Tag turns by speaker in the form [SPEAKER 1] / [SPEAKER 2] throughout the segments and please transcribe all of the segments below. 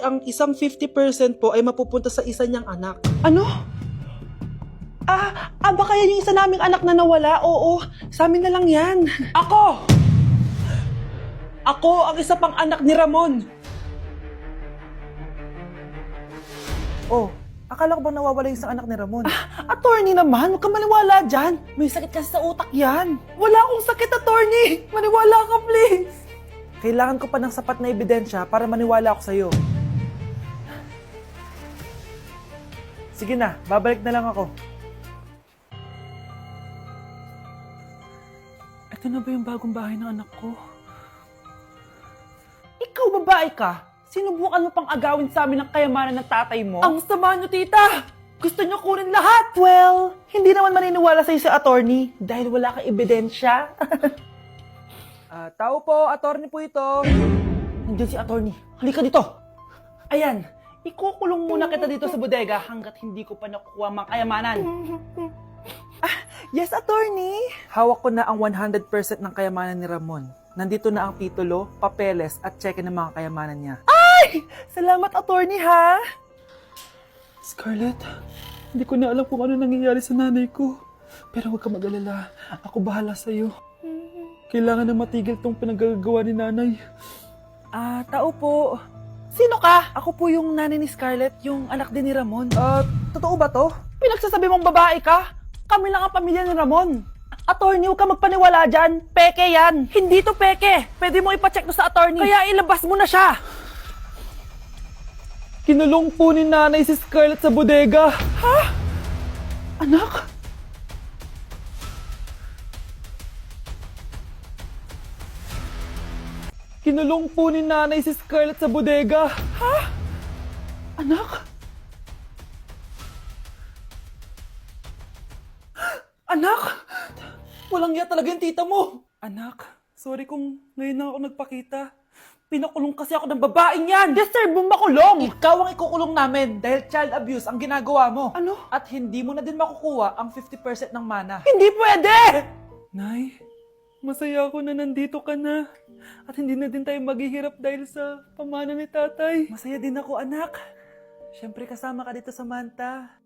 [SPEAKER 1] Ang isang 50% po ay mapupunta sa isa niyang anak.
[SPEAKER 2] Ano? Baka yan yung isa naming anak na nawala? Oo, sa amin na lang yan.
[SPEAKER 1] Ako! Ako ang isa pang anak ni Ramon.
[SPEAKER 2] Oh, akala ko ba nawawala yung isang anak ni Ramon? Attorney naman, huwag ka maniwala dyan. May sakit kasi sa utak yan. Wala akong sakit, attorney. Maniwala ka, please. Kailangan ko pa ng sapat na ebidensya para maniwala ako sa'yo. Sige na, babalik na lang ako. Ito na ba yung bagong bahay ng anak ko? Ikaw, babae ka? Sinubukan mo pang agawin sa amin ang kayamanan ng tatay mo? Ang sama nyo, tita! Gusto nyo kunin lahat! Well, hindi naman maniniwala sa'yo si attorney dahil wala kang ebidensya. Tao po, attorney po ito. Nandiyan si attorney. Halika dito. Ayan, ikukulong muna kita dito sa bodega hanggat hindi ko pa nakukuha mga kayamanan. Yes, attorney. Hawak ko na ang 100% ng kayamanan ni Ramon. Nandito na ang titulo, papeles at cheque ng mga kayamanan niya. Ay! Salamat, attorney, ha? Scarlett, hindi ko na alam kung ano nangyayari sa nanay ko. Pero huwag ka mag-alala. Ako bahala sa'yo. Kailangan na matigil tong pinagagawa ni nanay. Tao po. Sino ka? Ako po yung nanay ni Scarlett, yung anak din ni Ramon. Totoo ba to? Pinagsasabi mong babae ka? Kami lang ang pamilya ni Ramon. Attorney, huwag ka magpaniwala dyan. Peke yan. Hindi to peke. Pwede mo ipacheck to sa attorney. Kaya ilabas mo na siya. Kinulong po ni nanay si Scarlett sa bodega. Ha? Anak? Kinulong po ni nanay si Scarlett sa bodega. Ha? Anak? Anak! Walang iya talaga yung tita mo! Anak, sorry kung ngayon na ako nagpakita. Pinakulong kasi ako ng babaeng yan! Deserve mong makulong! Ikaw ang ikukulong namin dahil child abuse ang ginagawa mo. Ano? At hindi mo na din makukuha ang 50% ng mana. Hindi pwede! Nay, masaya ako na nandito ka na. At hindi na din tayo maghihirap dahil sa pamana ni tatay. Masaya din ako, anak. Siyempre kasama ka dito sa Manta.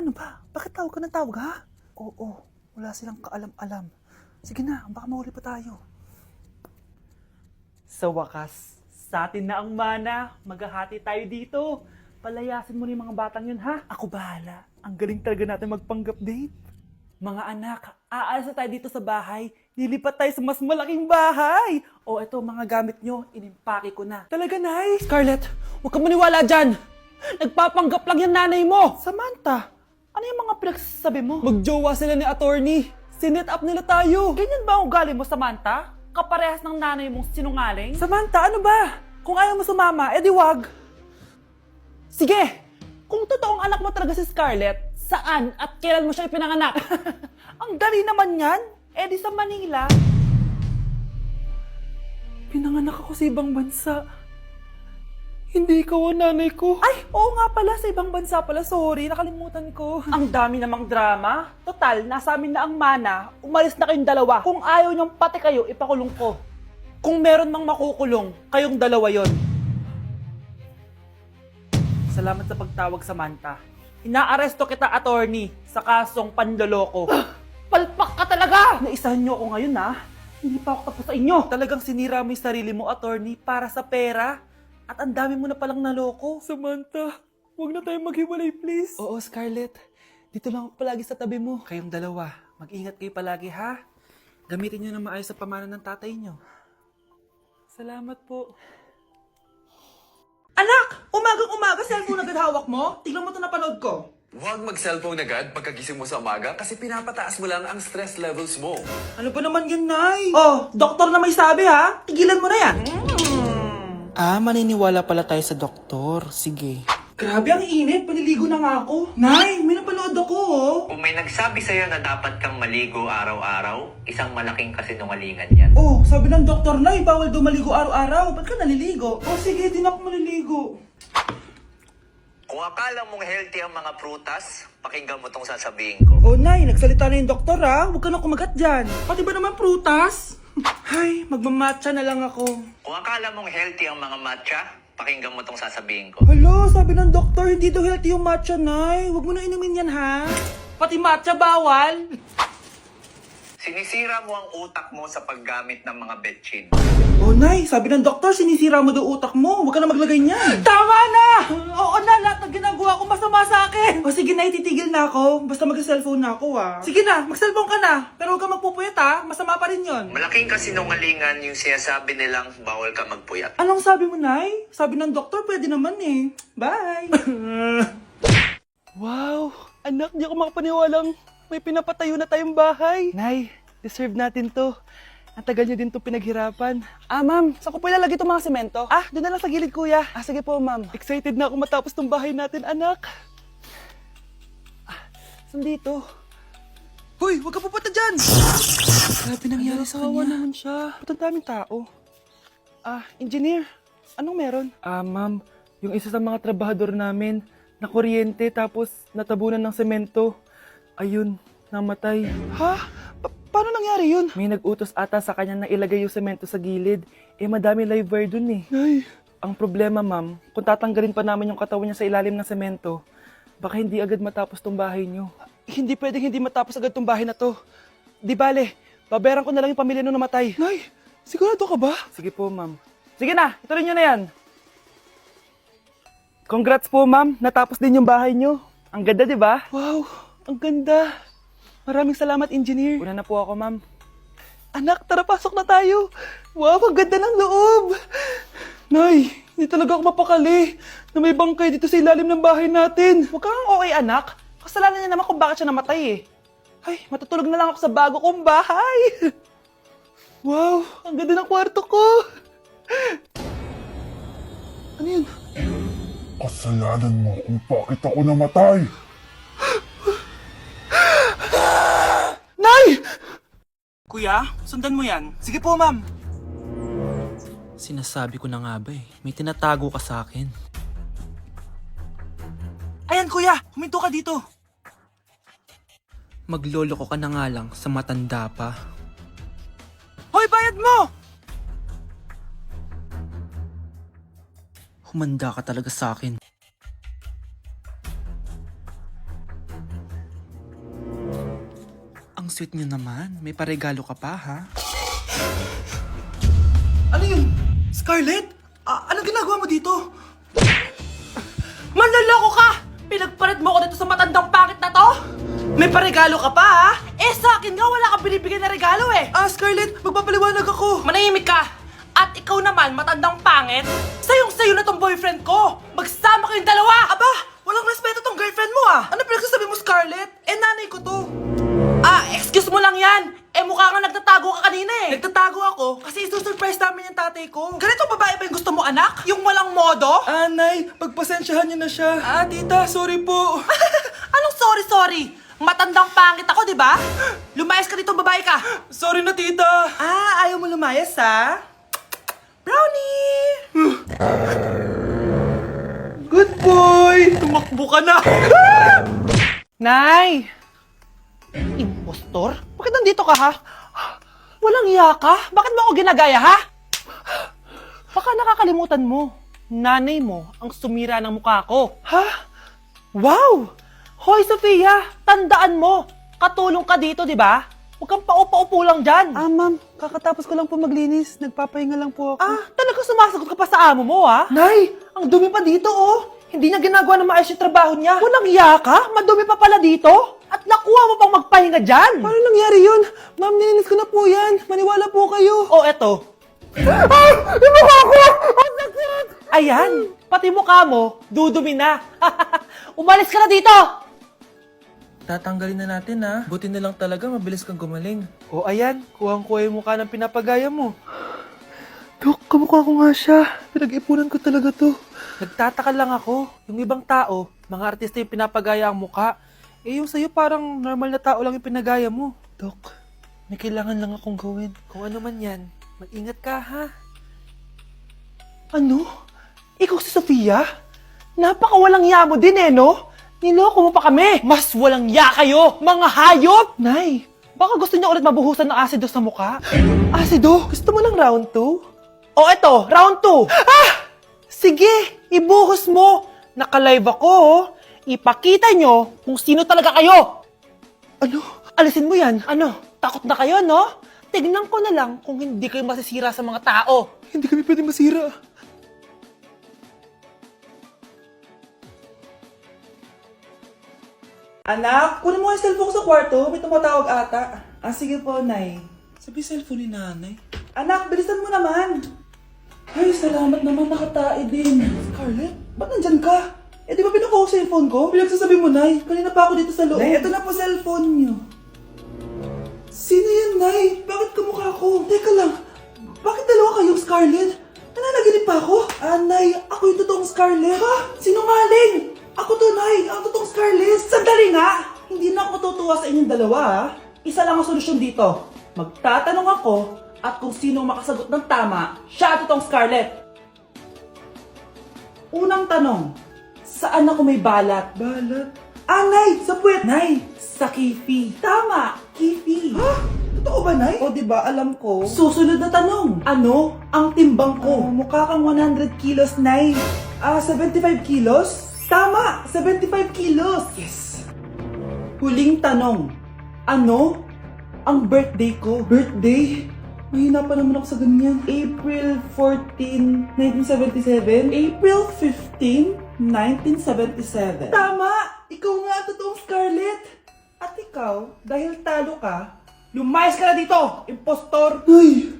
[SPEAKER 2] Ano ba? Bakit tawag ka ng tawag, ha? Oo, wala silang kaalam-alam. Sige na, baka mahuli pa tayo. Sa wakas, sa atin na ang mana. Maghahati tayo dito. Palayasin mo na yung mga batang yun, ha? Ako bahala. Ang galing talaga natin magpanggap date. Mga anak, aalis na tayo dito sa bahay. Lilipat tayo sa mas malaking bahay. O eto, mga gamit nyo, inimpake ko na. Talaga, Nay? Scarlett, huwag ka maniwala dyan. Nagpapanggap lang yung nanay mo. Samantha, ano yung mga pinagsasabi mo? Magjowa sila ni attorney. Sinet up nila tayo. Ganyan ba ang ugali mo, Samantha? Kaparehas ng nanay mong sinungaling? Samantha, ano ba? Kung ayaw mo sumama, edi wag. Sige, kung totoong anak mo talaga si Scarlett, saan at kailan mo siya ipinanganak? Ang dali naman yan. Edi sa Manila. Pinanganak ako sa ibang bansa. Hindi ikaw ang nanay ko. Ay, oo nga pala, sa ibang bansa pala. Sorry, nakalimutan ko. Ang dami namang drama. Total, nasa amin na ang mana. Umalis na kayong dalawa. Kung ayaw niyong pati kayo, ipakulong ko. Kung meron mang makukulong, kayong dalawa yon. Salamat sa pagtawag, Samantha. Inaaresto kita, attorney, sa kasong panloloko. Palpak ka talaga! Naisahan niyo ako ngayon, ha? Hindi pa ako tapos sa inyo. Talagang sinira mo yung sarili mo, attorney, para sa pera. At ang dami mo na palang naloko. Samantha, huwag na tayong maghiwalay, please. Oo, Scarlett. Dito lang ako palagi sa tabi mo. Kayong dalawa, mag-ingat kayo palagi, ha? Gamitin nyo na maayos sa pamana ng tatay nyo. Salamat po. Anak! Umagang-umaga, cellphone agad hawak mo? Tignan mo ito napanood ko.
[SPEAKER 3] Huwag mag-cellphone agad pagkagising mo sa umaga kasi pinapataas mo lang ang stress levels mo.
[SPEAKER 1] Ano ba naman yan, Nay? Oh, doktor na may sabi, ha? Tigilan mo na yan. Maniniwala pala tayo sa doktor. Sige. Grabe, ang init. Paniligo na nga ako. Nay, may napanood ako, oh.
[SPEAKER 4] Kung may nagsabi sa'yo na dapat kang maligo araw-araw, isang malaking kasinungalingan yan.
[SPEAKER 1] Oh, sabi ng doktor, Nay, bawal daw maligo araw-araw. Ba't ka naliligo? Oh, sige, din ako maliligo.
[SPEAKER 4] Kung akala mong healthy ang mga prutas, pakinggan mo tong sasabihin ko.
[SPEAKER 1] Oh, Nay, nagsalita na yung doktor ha. Huwag ka na kumagat dyan. Pati ba naman prutas? Ay, magmamatcha na lang ako.
[SPEAKER 4] Kung akala mong healthy ang mga matcha, pakinggan mo tong sasabihin ko.
[SPEAKER 1] Hala, sabi ng doktor, hindi daw healthy yung matcha, Nay. Huwag mo na inumin yan ha. Pati matcha bawal.
[SPEAKER 4] Sinisira mo ang utak mo sa paggamit ng mga betchin.
[SPEAKER 1] Oh, Nay, sabi ng doktor, sinisira mo daw utak mo. Huwag ka na maglagay niyan. Tama na! Oo na, lahat ng ginagawa ko masama sa akin. O sige na, titigil na ako. Basta mag-cellphone na ako ah. Sige na, mag-cellphone ka na. Pero huwag ka magpupuyat ha. Masama pa rin yon.
[SPEAKER 4] Malaking kasinungalingan yung sinasabi nilang bawal ka magpuyat.
[SPEAKER 1] Anong sabi mo, Nay? Sabi ng doktor, pwede naman eh. Bye!
[SPEAKER 2] Wow! Anak, di ako makapaniwalang may pinapatayo na tayong bahay. Nay, deserve natin to. Ang tagal niyo din to pinaghirapan. Ma'am, saan ko po ilalagay itong mga semento? Doon na lang sa gilid, kuya. Sige po, ma'am. Excited na ako matapos tong bahay natin, anak. Saan dito?
[SPEAKER 1] Hoy, huwag ka pupunta dyan! Grabe nangyari sa
[SPEAKER 2] Kawawa
[SPEAKER 1] kanya.
[SPEAKER 2] naman siya. Ba't ang daming tao? Engineer, anong meron? Ma'am, yung isa sa mga trabahador namin, nakuryente tapos natabunan ng semento. Ayun, namatay. Ha? Paano nangyari yun? May nag-utos ata sa kanya na ilagay yung semento sa gilid. Madami live wire dun eh. Ay. Ang problema, ma'am, kung tatanggalin pa namin yung katawan niya sa ilalim ng semento, baka hindi agad matapos tong bahay niyo. Hindi pwedeng hindi matapos agad tong bahay na to. Di bale, babayaran ko na lang yung pamilya nung namatay. Nay, sigurado ka ba? Sige po, ma'am. Sige na, ituloy niyo na yan. Congrats po, ma'am. Natapos din yung bahay niyo. Ang ganda, di ba? Wow, ang ganda. Maraming salamat, engineer. Una na po ako, ma'am. Anak, tara, pasok na tayo. Wow, ang ganda ng loob. Nay, hindi talaga ako mapakali na may bangkay dito sa ilalim ng bahay natin. Huwag kang okay, anak. Kasalanan niya naman kung bakit siya namatay eh. Ay, matutulog na lang ako sa bago kong bahay. Wow, ang ganda ng kwarto ko. Ano yun?
[SPEAKER 5] Kasalanan mo kung bakit ako namatay.
[SPEAKER 2] Nay!
[SPEAKER 1] Kuya, sundan mo yan.
[SPEAKER 2] Sige po, ma'am.
[SPEAKER 1] Sinasabi ko na nga ba eh. May tinatago ka sa akin.
[SPEAKER 2] Ayan, kuya. Huminto ka dito.
[SPEAKER 1] Magloloko ka na nga lang sa matanda pa.
[SPEAKER 2] Hoy, bayad mo!
[SPEAKER 1] Humanda ka talaga sa akin. Ang sweet niyo naman. May paregalo ka pa, ha?
[SPEAKER 2] Ano yun? Scarlett? Anong ginagawa mo dito? Manloloko ka! Pinagpalit mo ako dito sa matandang pangit na to? May paregalo ka pa, ha? Sa akin nga, wala kang binibigyan na regalo eh. Scarlett, magpapaliwanag ako. Manahimik ka! At ikaw naman, matandang pangit, sayong-sayo na tong boyfriend ko! Magsama kayong dalawa! Aba, walang respeto tong girlfriend mo ah! Ano pinagsasabi mo, Scarlett? Nanay ko to. Excuse mo lang yan! Mukha nga nagtatago ka kanina eh! Nagtatago ako kasi isusurprise namin yung tatay ko. Ganito babae ba yung gusto mo, anak? Yung walang modo?
[SPEAKER 1] Nay, pagpasensyahan niyo na siya. Tita, sorry po.
[SPEAKER 2] Anong sorry? Matandang pangit ako, di ba? Lumayas ka dito, babae ka!
[SPEAKER 1] Sorry na, tita.
[SPEAKER 2] Ayaw mo lumayas, ha? Brownie!
[SPEAKER 1] Good boy. Tumakbo ka na.
[SPEAKER 2] Nay! Impostor? Bakit nandito ka, ha? Walang iya ka? Bakit mo ako ginagaya, ha? Baka nakakalimutan mo. Nanay mo ang sumira ng mukha ko. Ha? Wow! Hoy, Sofia! Tandaan mo! Katulong ka dito, di ba? Huwag kang paupa-upo lang dyan.
[SPEAKER 6] Ma'am, kakatapos ko lang po maglinis. Nagpapahinga lang po ako.
[SPEAKER 2] Talaga sumasagot ka pa sa amo mo, ha? Nay! Ang dumi pa dito, oh! Hindi na ginagawa ng maayos yung trabaho niya. Walang iya ka? Madumi pa pala dito? At nakuha mo pang magpahinga dyan!
[SPEAKER 6] Paano nangyari yun? Ma'am, nilinis ko na po yan. Maniwala po kayo.
[SPEAKER 2] Oh, eto.
[SPEAKER 6] Yung mukha ko! Ang sakit!
[SPEAKER 2] Ayan, pati mukha mo, dudumi na. Umalis ka na dito!
[SPEAKER 1] Tatanggalin na natin, ha? Buti na lang talaga, mabilis kang gumaling.
[SPEAKER 2] O ayan, kuhang-kuha yung mukha ng pinapagaya mo.
[SPEAKER 6] Dok, kamukha ko nga siya. Pinag-ipunan ko talaga to.
[SPEAKER 2] Nagtataka lang ako, yung ibang tao, mga artista yung pinapagaya ang mukha. Yung sa'yo parang normal na tao lang yung pinagaya mo.
[SPEAKER 6] Dok, may kailangan lang akong gawin.
[SPEAKER 2] Kung ano man yan, mag-ingat ka ha.
[SPEAKER 6] Ano? Ikaw si Sofia?
[SPEAKER 2] Napakawalang ya mo din no? Niloko mo pa kami! Mas walang ya kayo, mga hayop! Nay, baka gusto niya ulit mabuhusan ng asido sa mukha? Asido? Gusto mo ng round 2? O eto, round 2! Ah! Sige, ibuhos mo! Naka-live ako, Ipakita nyo kung sino talaga kayo! Ano? Alisin mo yan. Ano? Takot na kayo, no? Tignan ko na lang kung hindi kayo masisira sa mga tao.
[SPEAKER 6] Hindi kami pwede masira.
[SPEAKER 1] Anak, kunin mo yung cellphone ko sa kwarto. May tumatawag ata. Ah, sige po, Nay.
[SPEAKER 6] Sabi cellphone ni nanay.
[SPEAKER 1] Anak, bilisan mo naman. Ay, salamat naman, nakatae din. Scarlett, ba't nandyan ka? Eh, di ba pinukuha ko sa cellphone ko? Pinagsasabi mo, Nay. Kanina pa ako dito sa loob. Nay, ito na po cellphone niyo. Sino yan, Nay? Bakit kamukha ko? Teka lang. Bakit dalawa kayong Scarlett? Nananaginip pa ako? Ah, Nay, ako yung totoong Scarlett. Ha? Sinungaling! Ako to, Nay. Ang totoong Scarlett. Sandali nga! Hindi na ako tutuwa sa inyong dalawa, ha? Isa lang ang solusyon dito. Magtatanong ako at kung sino makasagot ng tama, siya ang totoong Scarlett. Unang tanong, saan ako may balat? Balat? Ah, Nay! Sa puwet! Nay! Sa kifi. Tama! Kifi. Ha? Totoo ba, Nay? O, diba? Alam ko. Susunod na tanong. Ano ang timbang ko? Mukha kang 100 kilos, Nay. 75 kilos? Tama! 75 kilos! Yes! Huling tanong. Ano ang birthday ko? Birthday? Mahina pa naman ako sa ganyan. April 14, 1977? April 15, 1977. Tama! Ikaw nga ang totoong Scarlett! At ikaw, dahil talo ka, lumayas ka na dito, impostor! Ay!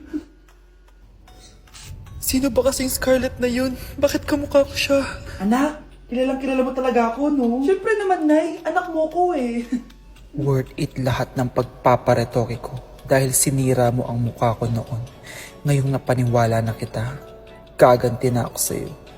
[SPEAKER 6] Sino ba kasing Scarlett na yun? Bakit kamukha ko siya?
[SPEAKER 1] Anak, kilalang kilala mo talaga ako, no? Siyempre naman, Nay. Anak mo ko eh.
[SPEAKER 7] Worth it lahat ng pagpaparetoke ko dahil sinira mo ang mukha ko noon. Ngayong napaniwala na kita, gaganti na ako sa'yo.